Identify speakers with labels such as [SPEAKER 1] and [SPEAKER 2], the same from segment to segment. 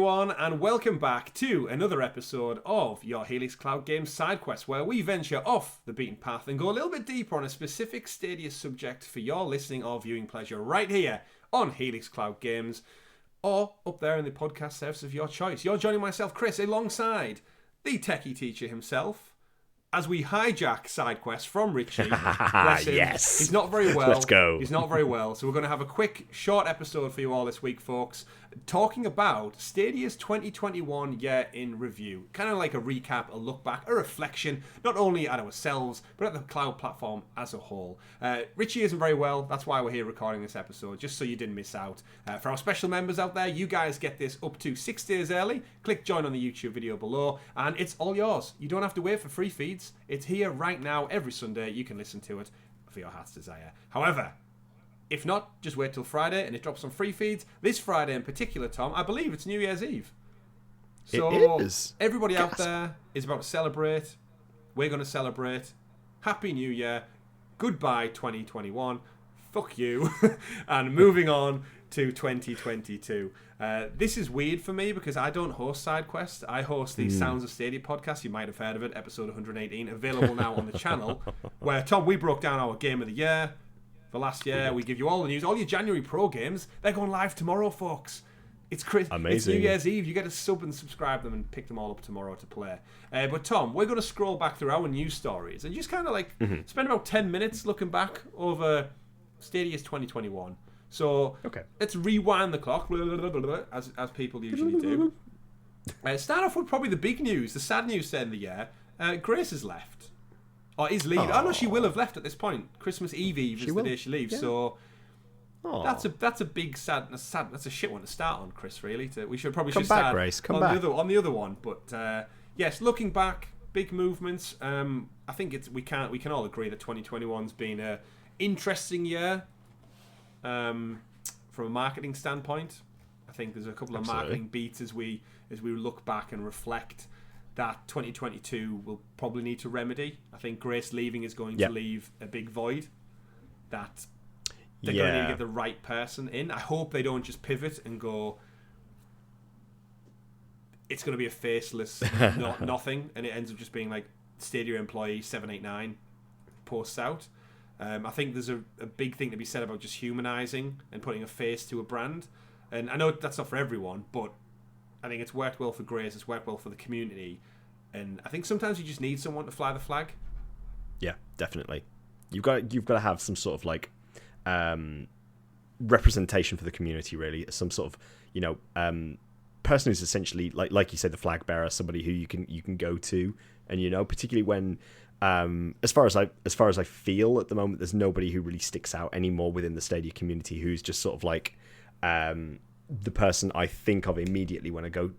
[SPEAKER 1] everyone, and welcome back to another episode of your Helix Cloud Games SideQuest, where we venture off the beaten path and go a little bit deeper on a specific Stadia subject for your listening or viewing pleasure right here on Helix Cloud Games, or up there in the podcast service of your choice. You're joining myself, Chris, alongside the techie teacher himself, as we hijack SideQuest from Richie. Bless him.
[SPEAKER 2] Yes.
[SPEAKER 1] He's not very well.
[SPEAKER 2] Let's go.
[SPEAKER 1] He's not very well. So we're going to have a quick, short episode for you all this week, folks, talking about Stadia's 2021 year in review. Kind of like a recap, a look back, a reflection, not only at ourselves, but at the cloud platform as a whole. Richie isn't very well. That's why we're here recording this episode, just so you didn't miss out. For our special members out there, you guys get this up to 6 days early. Click join on the YouTube video below, and it's all yours. You don't have to wait for free feeds. It's here right now every Sunday. You can listen to it for your heart's desire. However, if not, just wait till Friday and it drops on free feeds. This Friday in particular, Tom, I believe it's New Year's Eve. So
[SPEAKER 2] it is.
[SPEAKER 1] Everybody out there is about to celebrate. We're going to celebrate. Happy New Year. Goodbye 2021. Fuck you. And moving on to 2022. This is weird for me because I don't host SideQuest. I host the Sounds of Stadia podcast. You might have heard of it, episode 118, available now on the channel, where, Tom, we broke down our game of the year for last year. We give you all the news. All your January Pro games, they're going live tomorrow, folks. It's
[SPEAKER 2] Amazing.
[SPEAKER 1] It's New Year's Eve. You get to sub and subscribe them and pick them all up tomorrow to play. But Tom, we're going to scroll back through our news stories and just kind of like spend about 10 minutes looking back over Stadia's 2021. So let's rewind the clock, as people usually do. Start off with probably the big news, the sad news to end the year. Grace has left. Or is leaving. Oh no, she will have left at this point. Christmas Eve is the day she leaves. Yeah. So that's a big that's a shit one to start on, Chris. Really, we should probably
[SPEAKER 2] come
[SPEAKER 1] start
[SPEAKER 2] back, Grace. Come
[SPEAKER 1] on
[SPEAKER 2] back.
[SPEAKER 1] on the other one. But yes, looking back, big movements. I think we can all agree that 2021's been a interesting year. From a marketing standpoint, I think there's a couple of marketing beats as we look back and reflect that 2022 will probably need to remedy. I think Grace leaving is going to leave a big void that they're going to need to get the right person in. I hope they don't just pivot and go, it's going to be a faceless nothing, and it ends up just being like Stadia employee 789 posts out. I think there's a big thing to be said about just humanizing and putting a face to a brand. And I know that's not for everyone, but I think it's worked well for Grace, it's worked well for the community. And I think sometimes you just need someone to fly the flag.
[SPEAKER 2] Yeah, definitely. You've got to have some sort of like representation for the community, really. Some sort of, person who's essentially like you said, the flag bearer, somebody who you can go to, and particularly when as far as I feel at the moment, there's nobody who really sticks out anymore within the Stadia community who's just sort of like the person I think of immediately when I go,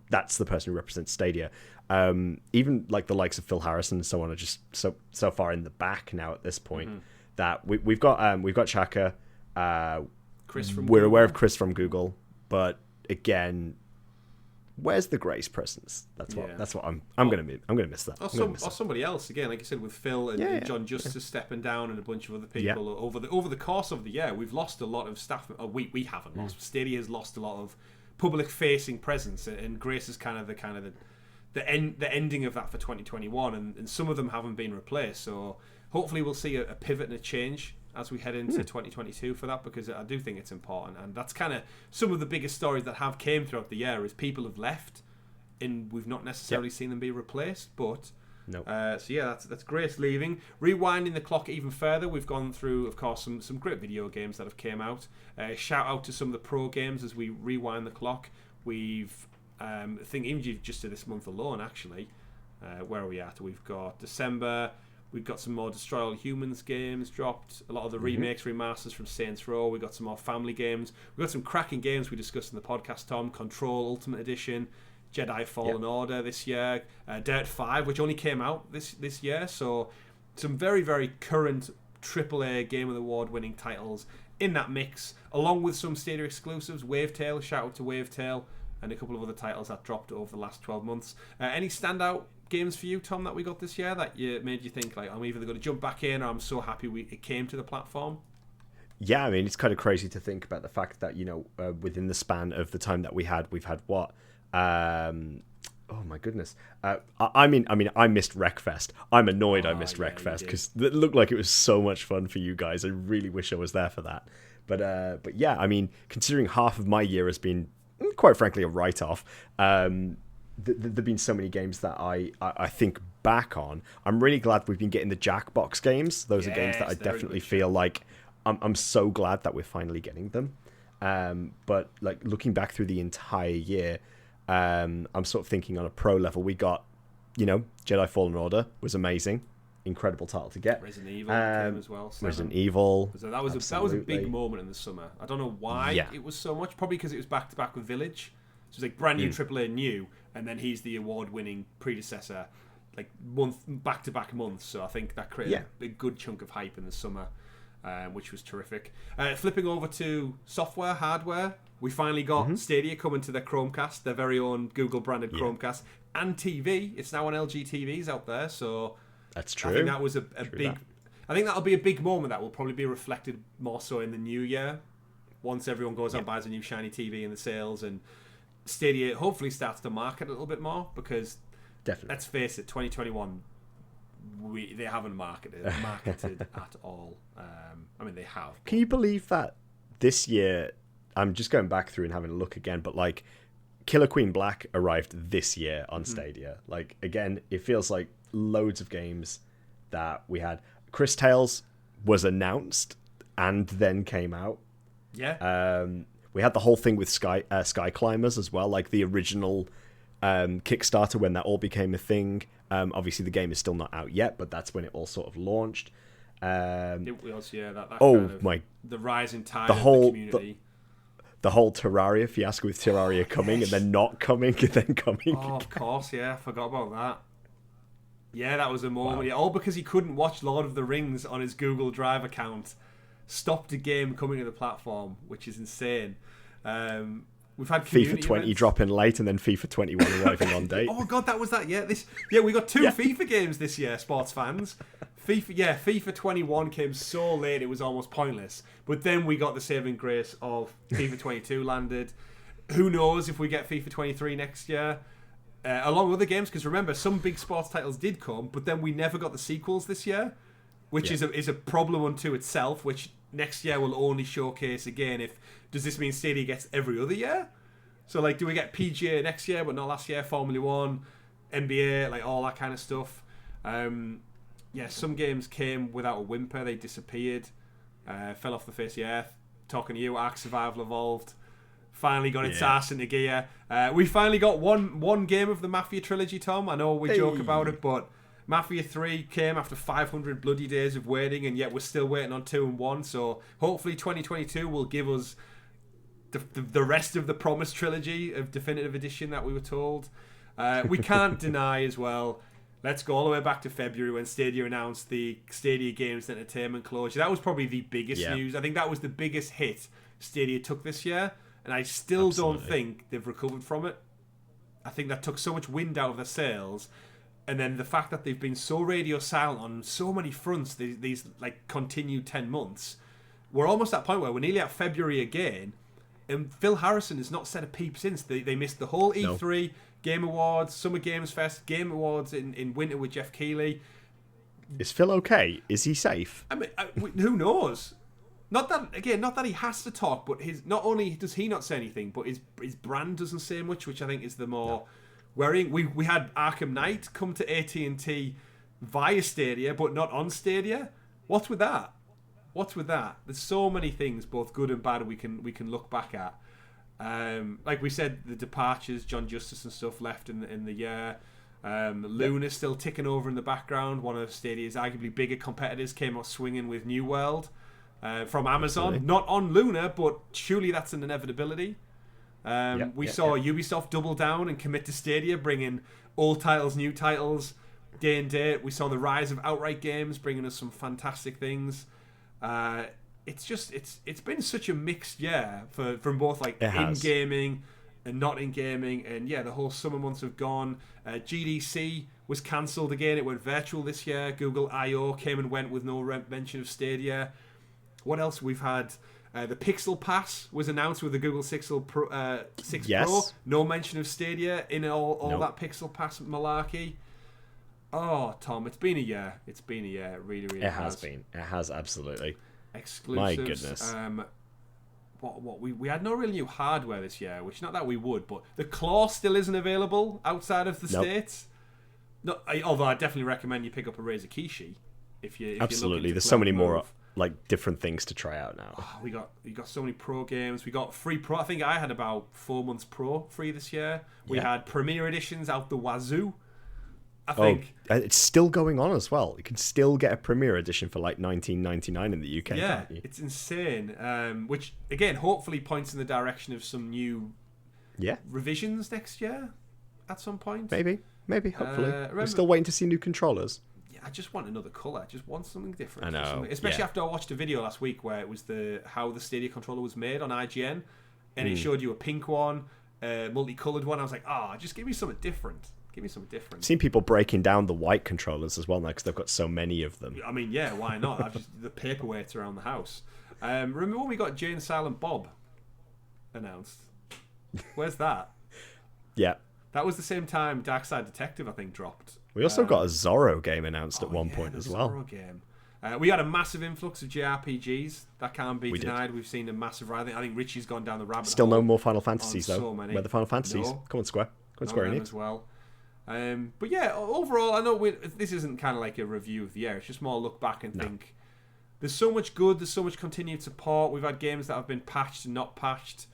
[SPEAKER 2] that's the person who represents Stadia. Even like the likes of Phil Harrison and so on are just so far in the back now at this point that we've got Chaka.
[SPEAKER 1] Chris from
[SPEAKER 2] we're
[SPEAKER 1] Google.
[SPEAKER 2] Aware of Chris from Google, but again, where's the Grace presence? That's what I'm gonna miss that.
[SPEAKER 1] Or somebody else again, like you said, with Phil and John Justice stepping down and a bunch of other people over the course of the year. We've lost a lot of staff. We haven't lost. Stadia has lost a lot of public facing presence, and Grace is kind of the ending of that for 2021, and some of them haven't been replaced. So hopefully we'll see a pivot and a change as we head into 2022 for that, because I do think it's important, and that's kind of some of the biggest stories that have came throughout the year is people have left and we've not necessarily seen them be replaced, but that's Grace leaving. Rewinding the clock even further, we've gone through, of course, some great video games that have came out. Shout out to some of the pro games as we rewind the clock. We've I think even just to this month alone, actually, where are we at? We've got December. We've got some more Destroy All Humans games dropped. A lot of the remakes, remasters from Saints Row. We've got some more family games. We've got some cracking games we discussed in the podcast, Tom. Control Ultimate Edition, Jedi Fallen Order this year, Dirt 5, which only came out this year. So some very, very current AAA Game of the Award winning titles in that mix, along with some Stadia exclusives. Wavetail, shout out to Wavetail, and a couple of other titles that dropped over the last 12 months. Any standout games for you, Tom, that we got this year that made you think, like, I'm either going to jump back in or I'm so happy it came to the platform?
[SPEAKER 2] Yeah, I mean, it's kind of crazy to think about the fact that, within the span of the time that we've had what? Oh my goodness! I mean, I missed Wreckfest. I'm annoyed I missed Wreckfest because it looked like it was so much fun for you guys. I really wish I was there for that. But yeah, I mean, considering half of my year has been, quite frankly, a write-off. There've been so many games that I think back on. I'm really glad we've been getting the Jackbox games. Those are games that I definitely feel like I'm so glad that we're finally getting them. But like looking back through the entire year, I'm sort of thinking on a pro level, we got, Jedi Fallen Order was amazing. Incredible title to get.
[SPEAKER 1] Resident Evil came as well. 7.
[SPEAKER 2] Resident Evil.
[SPEAKER 1] So that was a big moment in the summer. I don't know why it was so much. Probably because it was back to back with Village. So it's like brand new AAA new, and then he's the award-winning predecessor, like back to back months. So I think that created a good chunk of hype in the summer, which was terrific. Flipping over to software, hardware, we finally got Stadia coming to their Chromecast, their very own Google-branded Chromecast, and TV. It's now on LG TVs out there, so
[SPEAKER 2] that's true.
[SPEAKER 1] I think that was a big. I think that'll be a big moment that will probably be reflected more so in the new year, once everyone goes out and buys a new shiny TV in the sales, and Stadia hopefully starts to market a little bit more, because
[SPEAKER 2] definitely,
[SPEAKER 1] let's face it, 2021 they haven't marketed at all. I mean, they have.
[SPEAKER 2] Can you believe that this year? I'm just going back through and having a look again, but like Killer Queen Black arrived this year on Stadia. Like again, it feels like loads of games that we had. Chris Tales was announced and then came out.
[SPEAKER 1] Yeah.
[SPEAKER 2] We had the whole thing with Sky Climbers as well, like the original Kickstarter when that all became a thing. Obviously, the game is still not out yet, but that's when it all sort of launched.
[SPEAKER 1] It was, the rising tide
[SPEAKER 2] the
[SPEAKER 1] of
[SPEAKER 2] whole,
[SPEAKER 1] the community.
[SPEAKER 2] The whole Terraria fiasco with Terraria coming and then not coming and then coming.
[SPEAKER 1] Oh, of course, yeah. I forgot about that. Yeah, that was a moment. Wow. Yeah, all because he couldn't watch Lord of the Rings on his Google Drive account. Stopped a game coming to the platform, which is insane. We've had
[SPEAKER 2] FIFA 20
[SPEAKER 1] events.
[SPEAKER 2] Dropping late and then FIFA 21 arriving on date.
[SPEAKER 1] Oh god, that was that. Yeah, we got two FIFA games this year, sports fans. FIFA 21 came so late it was almost pointless. But then we got the saving grace of FIFA 22 landed. Who knows if we get FIFA 23 next year? Along with other games, because remember, some big sports titles did come, but then we never got the sequels this year, which is a problem unto itself, which next year will only showcase again if... Does this mean Stadia gets every other year? So, like, do we get PGA next year, but not last year? Formula 1, NBA, like, all that kind of stuff. Some games came without a whimper. They disappeared. Fell off the face of the earth. Talking to you, Ark Survival Evolved. Finally got its ass into gear. We finally got one game of the Mafia trilogy, Tom. I know we joke about it, but Mafia 3 came after 500 bloody days of waiting, and yet we're still waiting on 2 and 1. So hopefully 2022 will give us the rest of the promised trilogy of Definitive Edition that we were told. We can't deny as well. Let's go all the way back to February when Stadia announced the Stadia Games and Entertainment closure. That was probably the biggest news. I think that was the biggest hit Stadia took this year, and I still don't think they've recovered from it. I think that took so much wind out of their sails, and then the fact that they've been so radio silent on so many fronts these like continued 10 months, we're almost at a point where we're nearly at February again, and Phil Harrison has not said a peep since. They missed the whole E3, Game Awards, Summer Games Fest, Game Awards in winter with Jeff Keighley.
[SPEAKER 2] Is Phil okay? Is he safe?
[SPEAKER 1] I mean, who knows? Not that he has to talk, but not only does he not say anything, but his brand doesn't say much, which I think is the more worrying. We had Arkham Knight come to AT&T via Stadia, but not on Stadia. What's with that? There's so many things, both good and bad, we can look back at. Like we said, the departures, John Justice and stuff left in the year. Luna's still ticking over in the background. One of Stadia's arguably bigger competitors came out swinging with New World from Amazon. Absolutely. Not on Luna, but surely that's an inevitability. We saw Ubisoft double down and commit to Stadia, bringing old titles, new titles, day and date. We saw the rise of Outright Games, bringing us some fantastic things. It's been such a mixed year from both like in gaming and not in gaming, and the whole summer months have gone. GDC was cancelled again; it went virtual this year. Google I/O came and went with no mention of Stadia. What else we've had? The Pixel Pass was announced with the Google 6 Pro. 6
[SPEAKER 2] Yes.
[SPEAKER 1] Pro. No mention of Stadia in all that Pixel Pass malarkey. Oh, Tom, it's been a year. It's been a year. It really, really
[SPEAKER 2] It has been. It has, absolutely.
[SPEAKER 1] Exclusives.
[SPEAKER 2] My goodness.
[SPEAKER 1] We had no real new hardware this year, which not that we would, but the Claw still isn't available outside of the States. No, although I definitely recommend you pick up a Razer Kishi if you
[SPEAKER 2] absolutely. There's so many more like different things to try out now.
[SPEAKER 1] Oh, we got so many pro games. We got free pro. I think I had about 4 months pro free this year. We had Premier editions out the wazoo. I think
[SPEAKER 2] it's still going on as well. You can still get a Premier edition for like $19.99 in the UK.
[SPEAKER 1] Yeah, it's insane. Which again, hopefully, points in the direction of some new revisions next year at some point.
[SPEAKER 2] Maybe. Hopefully, we're still waiting to see new controllers.
[SPEAKER 1] Yeah, I just want another color. I just want something different.
[SPEAKER 2] I know,
[SPEAKER 1] especially after I watched a video last week where it was how the Stadia controller was made on IGN, and it showed you a pink one, a multicolored one. I was like, just give me something different. Give me something different.
[SPEAKER 2] I've seen people breaking down the white controllers as well now because they've got so many of them.
[SPEAKER 1] I mean, yeah, why not? The paperweights around the house. Remember when we got Jay and Silent Bob announced? Where's that?
[SPEAKER 2] Yeah.
[SPEAKER 1] That was the same time Dark Side Detective, I think, dropped.
[SPEAKER 2] We also got a Zorro game announced at one point as well.
[SPEAKER 1] Zorro game. We had a massive influx of JRPGs. That can't be denied. We've seen a massive rise. I think Richie's gone down the rabbit hole.
[SPEAKER 2] Still no more Final Fantasies, though.
[SPEAKER 1] So many.
[SPEAKER 2] Where are the Final Fantasies?
[SPEAKER 1] No.
[SPEAKER 2] Come on, Square. Come on, Square Enix.
[SPEAKER 1] As well. But yeah, overall, I know this isn't kind of like a review of the year. It's just more look back and think there's so much good. There's so much continued support. We've had games that have been patched and not patched.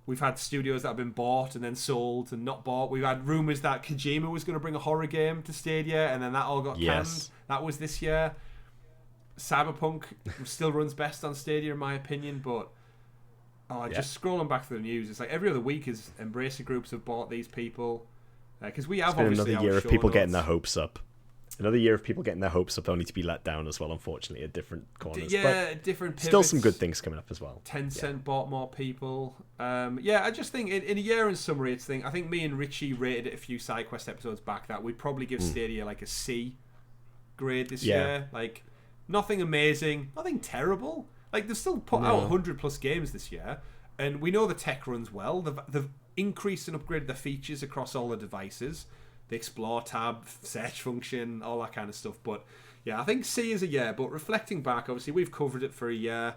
[SPEAKER 1] We've had studios that have been bought and then sold and not bought. We've had rumours that Kojima was going to bring a horror game to Stadia, and then that all got canned. That was this year. Cyberpunk still runs best on Stadia, in my opinion, but just scrolling back through the news, it's like every other week is Embracer groups have bought these people. Because we have obviously
[SPEAKER 2] another year of people getting their hopes up. Another year of people getting their hopes up only to be let down as well, unfortunately, at different corners.
[SPEAKER 1] Different pivots.
[SPEAKER 2] Still some good things coming up as well.
[SPEAKER 1] Tencent bought more people. I just think in a year in summary, I think me and Richie rated it a few SideQuest episodes back that we'd probably give Stadia like a C grade this year. Like, nothing amazing, nothing terrible. Like, they've still put out 100 plus games this year, and we know the tech runs well. They've increased and upgraded the features across all the devices. The Explore tab, search function, all that kind of stuff. But yeah, I think C is a year. But reflecting back, obviously we've covered it for a year,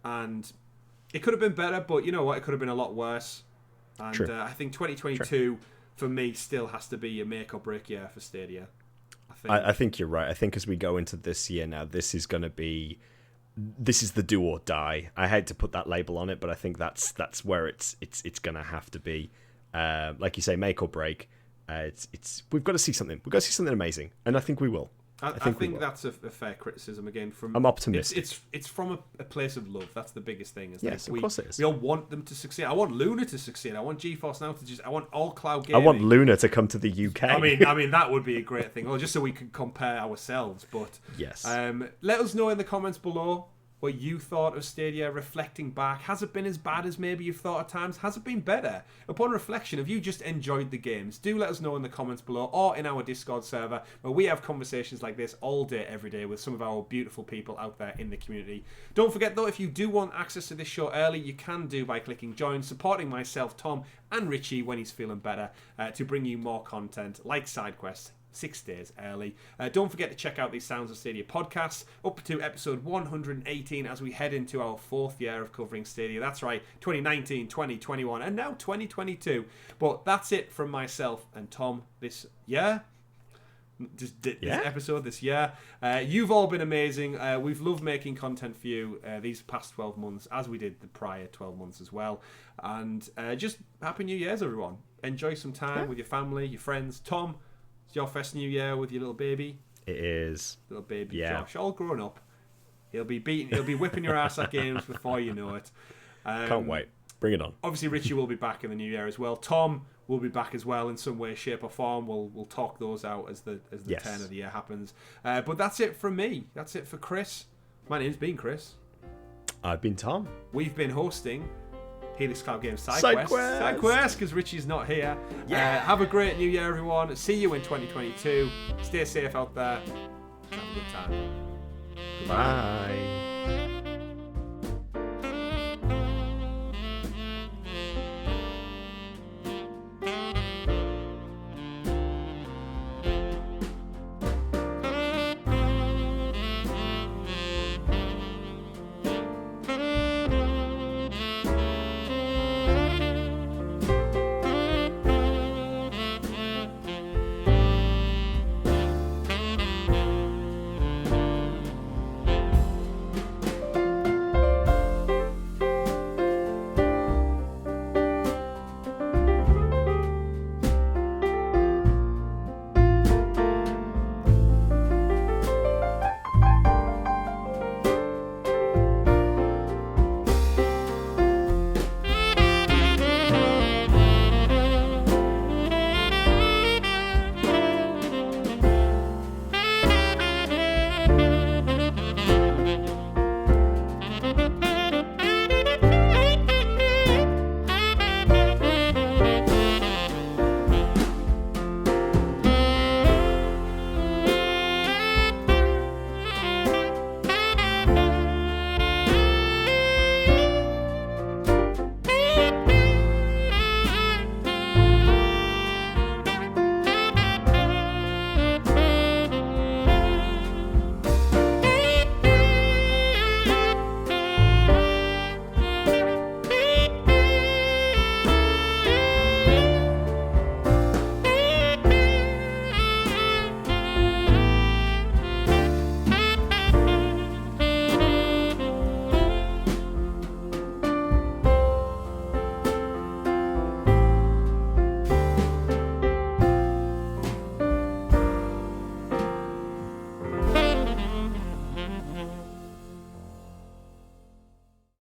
[SPEAKER 1] and it could have been better. But you know what? It could have been a lot worse. And I think 2022 for me still has to be a make or break year for Stadia.
[SPEAKER 2] I think you're right. I think as we go into this year now, this is the do or die. I hate to put that label on it, but I think that's where it's gonna have to be. Like you say, make or break. We've got to see something. We've got to see something amazing, and I think we will.
[SPEAKER 1] I think that's a fair criticism again.
[SPEAKER 2] I'm optimistic.
[SPEAKER 1] It's from a place of love. That's the biggest thing.
[SPEAKER 2] Yes, of course it is.
[SPEAKER 1] We all want them to succeed. I want Luna to succeed. I want GeForce Now I want all cloud gaming.
[SPEAKER 2] I want Luna to come to the UK.
[SPEAKER 1] I mean that would be a great thing. Or just so we can compare ourselves. But
[SPEAKER 2] yes.
[SPEAKER 1] Let us know in the comments below what you thought of Stadia reflecting back. Has it been as bad as maybe you've thought at times? Has it been better? Upon reflection, have you just enjoyed the games? Do let us know in the comments below or in our Discord server where we have conversations like this all day, every day with some of our beautiful people out there in the community. Don't forget though, if you do want access to this show early, you can do by clicking join, supporting myself, Tom and Richie when he's feeling better to bring you more content like SideQuest 6 days early. Don't forget to check out these Sounds of Stadia podcasts up to episode 118 as we head into our 4th year of covering Stadia. That's right, 2019, 2021 and now 2022. But that's it from myself and Tom this year. This episode this year. You've all been amazing. We've loved making content for you these past 12 months as we did the prior 12 months as well. And just Happy New Year's everyone. Enjoy some time with your family, your friends. Tom, it's your first New Year with your little baby.
[SPEAKER 2] It is.
[SPEAKER 1] Little baby Josh, all grown up. He'll be whipping your ass at games before you know it.
[SPEAKER 2] Can't wait. Bring it on.
[SPEAKER 1] Obviously, Richie will be back in the new year as well. Tom will be back as well in some way, shape, or form. We'll talk those out as the turn of the year happens. But that's it from me. That's it for Chris. My name's been Chris.
[SPEAKER 2] I've been Tom.
[SPEAKER 1] We've been hosting Helix Cloud Games SideQuest, because Richie's not here. Have a great new year, everyone. See you in 2022. Stay safe out there. Have a good time.
[SPEAKER 2] Bye.